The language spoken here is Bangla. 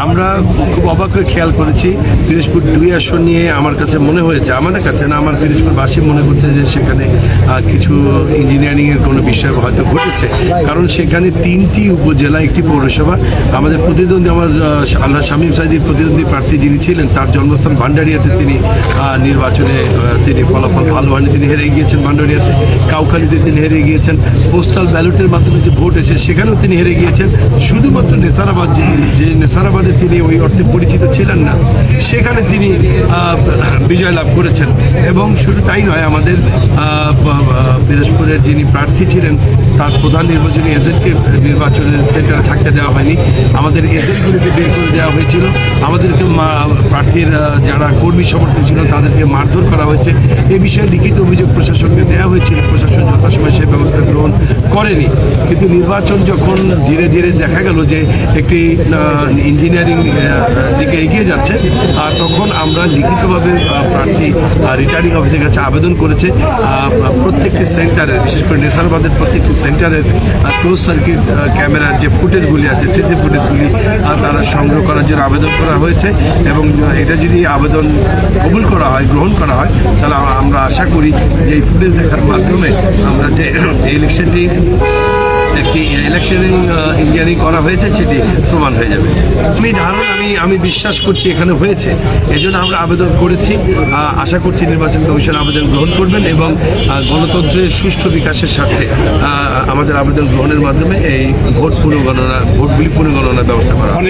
আমরা খুব অবাক হয়ে খেয়াল করেছি পিরোজপুর 2 আসন নিয়ে আমার কাছে মনে হয়েছে, আমাদের কাছে না, আমার পিরোজপুরবাসী মনে করছে যে সেখানে কিছু ইঞ্জিনিয়ারিংয়ের কোনো বিষয় হয়তো ঘটেছে, কারণ সেখানে 3টি উপজেলা, একটি পৌরসভা। আমাদের প্রতিদ্বন্দ্বী, আমার আল্লাহ শামীম সাইদির প্রতিদ্বন্দ্বী প্রার্থী যিনি ছিলেন, তার জন্মস্থান ভান্ডারিয়াতে তিনি নির্বাচনে তিনি ফলাফল ভালো হয়নি, তিনি হেরে গিয়েছেন ভান্ডারিয়াতে। কাউখালীতে তিনি হেরে গিয়েছেন। পোস্টাল ব্যালটের মাধ্যমে যে ভোট এসে সেখানেও তিনি হেরে গিয়েছেন। শুধুমাত্র নেসারাবাদ, যে নেসারাবাদে তিনি ওই অর্থে পরিচিত ছিলেন না, সেখানে তিনি বিজয় লাভ করেছেন। এবং শুধু তাই নয়, আমাদের পিরোজপুরের যিনি প্রার্থী ছিলেন তার প্রধান নির্বাচনী এজেন্টকে নির্বাচনের সেন্টারে থাকতে দেওয়া হয়নি, আমাদের এজেন্টগুলিকে বের করে দেওয়া হয়েছিল। আমাদেরকে প্রার্থীর যারা কর্মী সমর্থক ছিল তাদেরকে মারধর করা হয়েছে। এ বিষয়ে লিখিত অভিযোগ প্রশাসনকে দেওয়া হয়েছিল, প্রশাসন যথাসময়ে সেই ব্যবস্থা গ্রহণ করেনি। কিন্তু নির্বাচন যখন ধীরে ধীরে দেখা গেল যে একটি ইঞ্জিনিয়ারিং দিকে এগিয়ে যাচ্ছে, আর তখন আমরা লিখিতভাবে প্রার্থী রিটার্নিং অফিসের কাছে আবেদন করেছে প্রত্যেকটি সেন্টারের, বিশেষ করে নেসারাবাদের প্রত্যেকটি সেন্টারের ক্লোজ সার্কিট ক্যামেরার যে ফুটেজগুলি আছে, সিসি ফুটেজগুলি তারা সংগ্রহ করার জন্য আবেদন করা হয়েছে। এবং এটা যদি আবেদন কবুল করা হয়, গ্রহণ করা হয়, তাহলে আমরা আশা করি যে এই ফুটেজ দেখার মাধ্যমে আমরা যে ইলেকশনটি একটি ইলেকশনিং ইঞ্জিনিয়ারিং করা হয়েছে সেটি প্রমাণ হয়ে যাবে। আমি বিশ্বাস করছি এখানে হয়েছে, এই জন্য আমরা আবেদন করেছি। আশা করছি নির্বাচন কমিশন আবেদন গ্রহণ করবেন এবং গণতন্ত্রের সুষ্ঠু বিকাশের স্বার্থে আমাদের আবেদন গ্রহণের মাধ্যমে এই ভোটগুলি পুনর্গণনার ব্যবস্থা করা হবে।